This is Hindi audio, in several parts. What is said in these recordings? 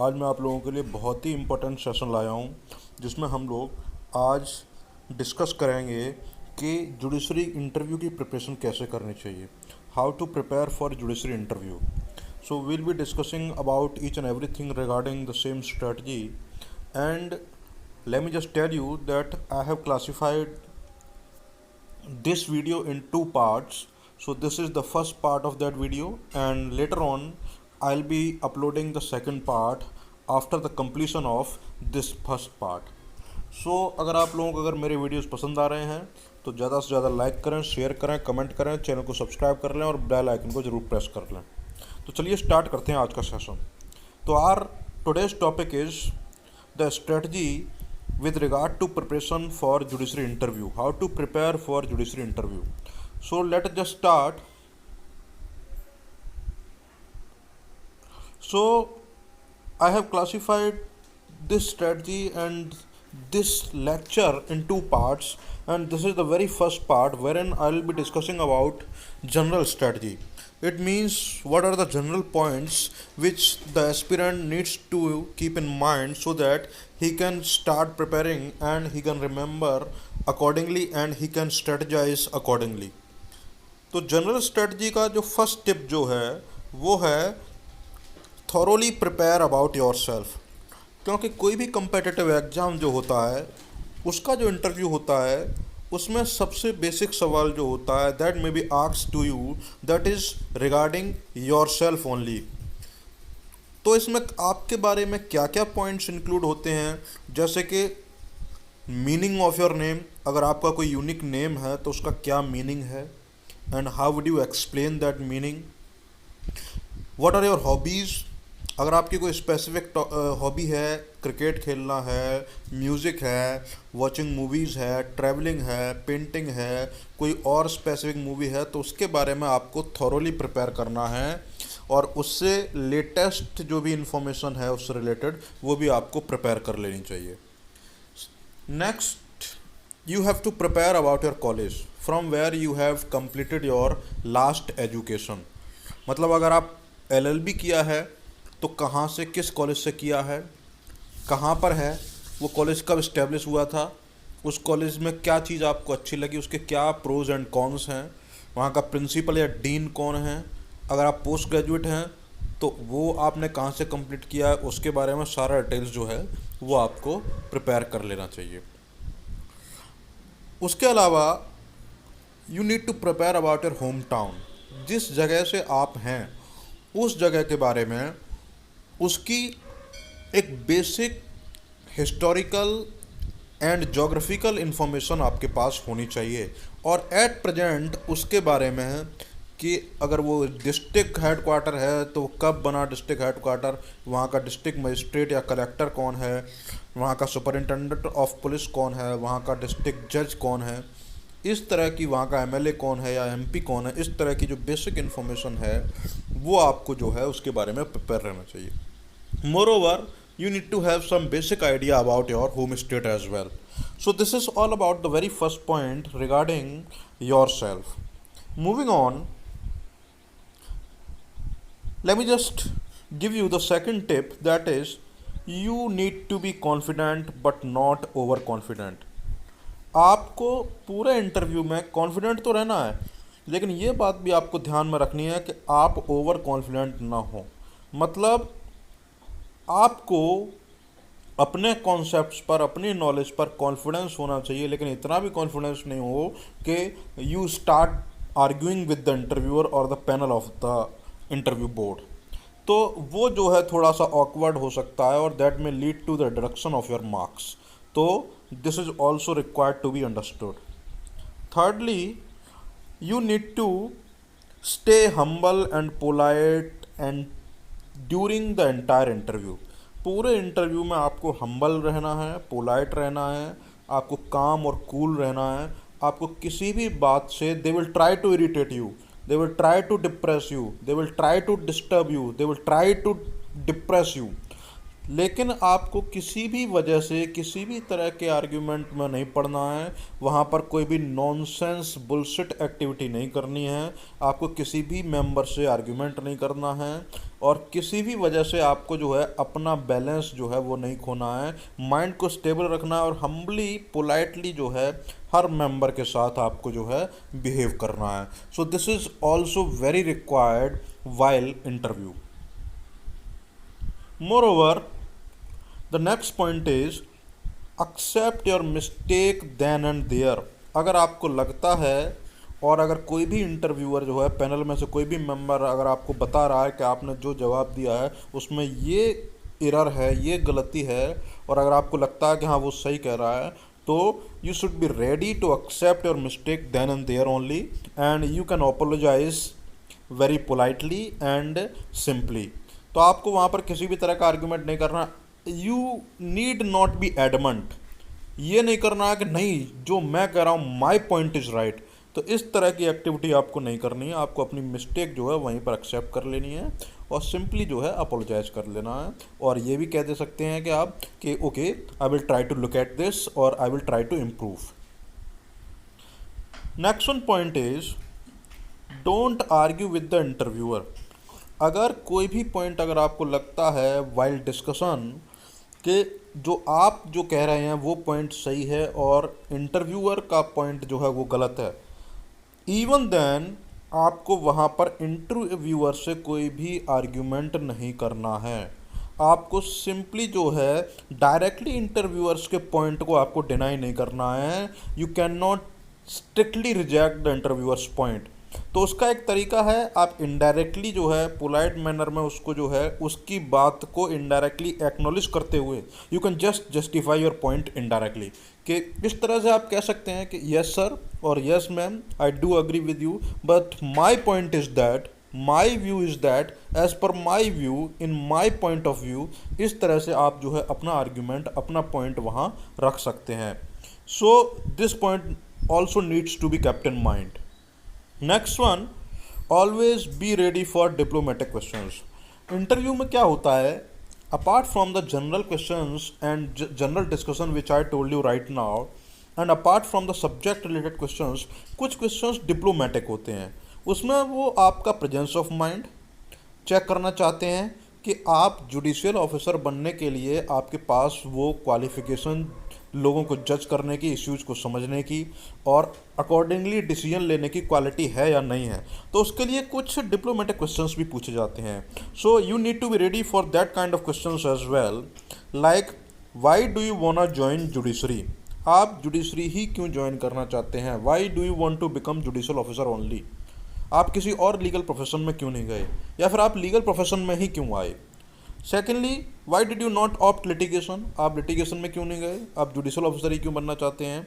आज मैं आप लोगों के लिए बहुत ही इम्पोर्टेंट सेशन लाया हूँ जिसमें हम लोग आज डिस्कस करेंगे कि जुडिशरी इंटरव्यू की प्रिपरेशन कैसे करनी चाहिए, how to prepare for judiciary interview. So we'll be discussing about each and everything regarding the same strategy, and let me just tell you that I have classified this video in two parts. So this is the first part of that video, and later on I'll be uploading the second part after the completion of this first part. सो अगर आप लोगों को अगर मेरे वीडियोस पसंद आ रहे हैं तो ज़्यादा से ज़्यादा लाइक करें, शेयर करें, कमेंट करें, चैनल को सब्सक्राइब कर लें और बेल आइकन को ज़रूर प्रेस कर लें. तो चलिए स्टार्ट करते हैं आज का सेशन. तो our today's topic is the strategy with regard to preparation for judiciary interview, how to prepare for judiciary interview. So let us just start. So I have classified this strategy and this lecture in two parts, and this is the very first part wherein I will be discussing about general strategy. It means what are the general points which the aspirant needs to keep in mind so that he can start preparing and he can remember accordingly and he can strategize accordingly. तो जनरल स्ट्रेटजी का जो फर्स्ट टिप जो है वो है thoroughly prepare about your self. क्योंकि कोई भी कंपेटिटिव एग्ज़ाम जो होता है उसका जो इंटरव्यू होता है उसमें सबसे बेसिक सवाल जो होता है that may be asked to you, that is regarding yourself only. तो इसमें आपके बारे में क्या क्या पॉइंट्स इंक्लूड होते हैं, जैसे कि मीनिंग ऑफ योर नेम. अगर आपका कोई यूनिक नेम है तो उसका क्या मीनिंग है and how would you explain that meaning. What are your hobbies. अगर आपकी कोई स्पेसिफिक हॉबी है, क्रिकेट खेलना है, म्यूज़िक है, वॉचिंग मूवीज़ है, ट्रैवलिंग है, पेंटिंग है, कोई और स्पेसिफिक मूवी है, तो उसके बारे में आपको थॉरोली प्रिपेयर करना है और उससे लेटेस्ट जो भी इंफॉर्मेशन है उससे रिलेटेड वो भी आपको प्रिपेयर कर लेनी चाहिए. Next, you have to prepare about your college from where you have completed your last education. मतलब अगर आप LLB किया है तो कहाँ से, किस कॉलेज से किया है, कहाँ पर है, वो कॉलेज कब इस्टेब्लिश हुआ था, उस कॉलेज में क्या चीज़ आपको अच्छी लगी, उसके क्या प्रोज एंड कॉन्स हैं, वहाँ का प्रिंसिपल या डीन कौन है. अगर आप पोस्ट ग्रेजुएट हैं तो वो आपने कहाँ से कंप्लीट किया है, उसके बारे में सारा डिटेल्स जो है वो आपको प्रिपेयर कर लेना चाहिए. उसके अलावा you need to prepare about your home town. जिस जगह से आप हैं उस जगह के बारे में उसकी एक basic historical and geographical information आपके पास होनी चाहिए. और एट प्रेजेंट उसके बारे में है कि अगर वो डिस्ट्रिक्ट हेडक्वार्टर है तो कब बना डिस्ट्रिक्ट हेडक्वार्टर, वहाँ का डिस्ट्रिक्ट मजिस्ट्रेट या कलेक्टर कौन है, वहाँ का सुपरिटेंडेंट ऑफ पुलिस कौन है, वहाँ का डिस्ट्रिक्ट जज कौन है, इस तरह की वहाँ का MLA कौन है या MP कौन है. इस तरह की जो बेसिक इन्फॉर्मेशन है वो आपको जो है उसके बारे में प्रिपेयर रहना चाहिए. Moreover, you need to have some basic idea about your home state as well. So this is all about the very first point regarding yourself. Moving on, let me just give you the second tip, that is you need to be confident but not overconfident. आपको पूरे इंटरव्यू में कॉन्फिडेंट तो रहना है, लेकिन ये बात भी आपको ध्यान में रखनी है कि आप ओवर कॉन्फिडेंट ना हो. मतलब आपको अपने कॉन्सेप्ट्स पर, अपनी नॉलेज पर कॉन्फिडेंस होना चाहिए, लेकिन इतना भी कॉन्फिडेंस नहीं हो कि you start arguing with the interviewer और the panel of the interview board. तो वो जो है थोड़ा सा ऑकवर्ड हो सकता है और दैट में lead to the deduction of your marks. तो this is also required to be understood. Thirdly, you need to stay humble and polite and during the entire interview. पूरे इंटरव्यू में आपको हम्बल रहना है, पोलाइट रहना है, आपको काम और कूल रहना है. आपको किसी भी बात से they will try to irritate you, they will try to depress you, they will try to disturb you, they will try to depress you, लेकिन आपको किसी भी वजह से किसी भी तरह के आर्ग्यूमेंट में नहीं पड़ना है. वहाँ पर कोई भी नॉनसेंस बुलशिट एक्टिविटी नहीं करनी है. आपको किसी भी मेंबर से आर्ग्यूमेंट नहीं करना है और किसी भी वजह से आपको जो है अपना बैलेंस जो है वो नहीं खोना है, माइंड को स्टेबल रखना है और हम्बली पोलाइटली जो है हर मेंबर के साथ आपको जो है बिहेव करना है. So this is also very required while interview. Moreover, the next point is accept your mistake then and there. अगर आपको लगता है और अगर कोई भी इंटरव्यूअर जो है पैनल में से कोई भी मेंबर अगर आपको बता रहा है कि आपने जो जवाब दिया है उसमें ये एरर है, ये गलती है, और अगर आपको लगता है कि हाँ वो सही कह रहा है, तो you should be ready to accept your mistake then and there only, and you can apologise very politely and simply. तो आपको वहाँ पर किसी भी तरह का आर्ग्यूमेंट नहीं करना. You need not be adamant. ये नहीं करना है कि नहीं जो मैं कह रहा हूँ माई पॉइंट इज़ राइट. तो इस तरह की एक्टिविटी आपको नहीं करनी है. आपको अपनी मिस्टेक जो है वहीं पर एक्सेप्ट कर लेनी है और सिंपली जो है अपोलोजाइज कर लेना है. और ये भी कह दे सकते हैं कि आप कि okay I will try to look at this और I will try to improve. Next one point is don't argue with the interviewer. अगर कोई भी पॉइंट अगर आपको लगता है वाइल डिस्कशन कि जो आप जो कह रहे हैं वो पॉइंट सही है और इंटरव्यूअर का पॉइंट जो है वो गलत है, इवन देन आपको वहाँ पर इंटरव्यूअर से कोई भी आर्ग्यूमेंट नहीं करना है. आपको सिंपली जो है डायरेक्टली इंटरव्यूअर्स के पॉइंट को आपको डिनाई नहीं करना है. You can not strictly reject the interviewers point. तो उसका एक तरीका है, आप इनडायरेक्टली जो है पोलाइट मैनर में उसको जो है उसकी बात को इनडायरेक्टली एक्नॉलेज करते हुए you can just justify your point indirectly. कि इस तरह से आप कह सकते हैं कि यस सर और yes ma'am I do agree with you but my point is that, my view is that, as per my view in my point of view. इस तरह से आप जो है अपना आर्ग्यूमेंट अपना पॉइंट वहाँ रख सकते हैं. So this point also needs to be kept in mind. Next one, always be ready for diplomatic questions. Interview में क्या होता है, apart from the general questions and general discussion which I told you right now, and apart from the subject related questions, कुछ क्वेश्चंस डिप्लोमेटिक होते हैं. उसमें वो आपका प्रेजेंस ऑफ माइंड चेक करना चाहते हैं कि आप जुडिशियल ऑफिसर बनने के लिए आपके पास वो क्वालिफिकेशन, लोगों को जज करने की, इश्यूज़ को समझने की और अकॉर्डिंगली डिसीजन लेने की क्वालिटी है या नहीं है. तो उसके लिए कुछ डिप्लोमेटिक क्वेश्चंस भी पूछे जाते हैं. So you need to be ready for that kind of questions as well. Like why do you want to join judiciary. आप जुडिशरी ही क्यों ज्वाइन करना चाहते हैं? Why do you want to become judicial officer only. आप किसी और लीगल प्रोफेशन में क्यों नहीं गए, या फिर आप लीगल प्रोफेशन में ही क्यों आए? Secondly, why did you not opt litigation. आप लिटिगेशन में क्यों नहीं गए, आप जुडिशियल ऑफिसर ही क्यों बनना चाहते हैं?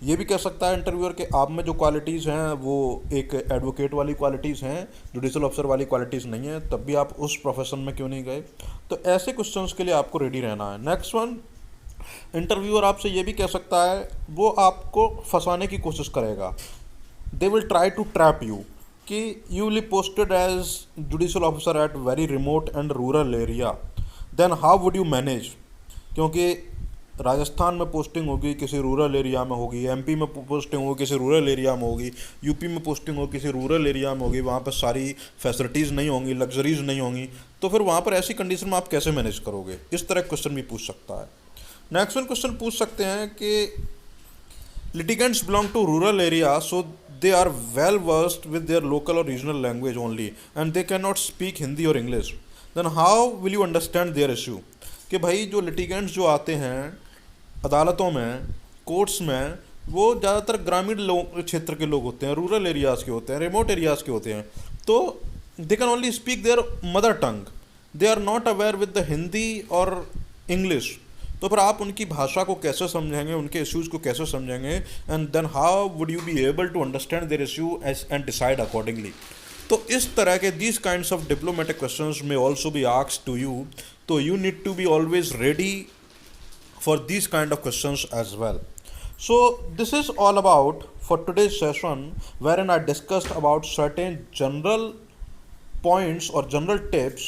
ये भी कह सकता है इंटरव्यूअर के आप में जो क्वालिटीज़ हैं वो एक एडवोकेट वाली क्वालिटीज़ हैं, जुडिशियल ऑफिसर वाली क्वालिटीज़ नहीं है, तब भी आप उस प्रोफेशन में क्यों नहीं गए. तो ऐसे क्वेश्चंस के लिए आपको रेडी रहना है. नेक्स्ट वन, इंटरव्यूअर आपसे ये भी कह सकता है, वो आपको फंसाने की कोशिश करेगा. They will try to trap you कि you will posted as judicial officer at very remote and rural area, then how would you manage. क्योंकि राजस्थान में पोस्टिंग होगी किसी रूरल एरिया में होगी, एमपी में पोस्टिंग होगी किसी रूरल एरिया में होगी, यूपी में पोस्टिंग होगी किसी रूरल एरिया में होगी, वहाँ पर सारी फैसिलिटीज़ नहीं होंगी, लग्जरीज नहीं होंगी. तो फिर वहाँ पर ऐसी कंडीशन में आप कैसे मैनेज करोगे? इस तरह क्वेश्चन भी पूछ सकता है. नेक्स्ट वन क्वेश्चन पूछ सकते हैं कि litigants belong to rural area, so they are well versed with their local or regional language only and they cannot speak Hindi or English. Then how will you understand their issue. कि भाई जो litigants जो आते हैं अदालतों में, कोर्ट्स में, वो ज़्यादातर ग्रामीण लोग क्षेत्र के लोग होते हैं, रूरल एरियाज़ के होते हैं, रिमोट एरियाज़ के होते हैं. तो they can only speak their mother tongue, they are not aware with the Hindi और इंग्लिश. तो फिर आप उनकी भाषा को कैसे समझेंगे, उनके इश्यूज़ को कैसे समझेंगे, and then how would you be able to understand their issue and decide accordingly. तो इस तरह के these kinds of diplomatic questions में also be asked to you. तो you need to be always ready for these kind of questions as well. So this is all about for today's session wherein I discussed about certain general points or general tips,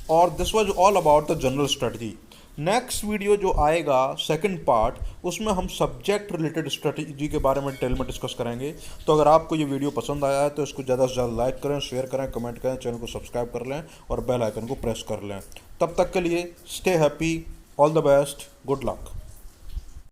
or this was all about the general strategy. Next video जो आएगा सेकंड पार्ट, उसमें हम सब्जेक्ट रिलेटेड स्ट्रेटजी के बारे में डिटेल में डिस्कस करेंगे। तो अगर आपको ये वीडियो पसंद आया है तो इसको ज़्यादा से ज़्यादा लाइक करें, शेयर करें, कमेंट करें, चैनल को सब्सक्राइब कर लें और बेल आइकन को प्रेस कर लें। तब तक के लिए stay happy, all the best, good luck.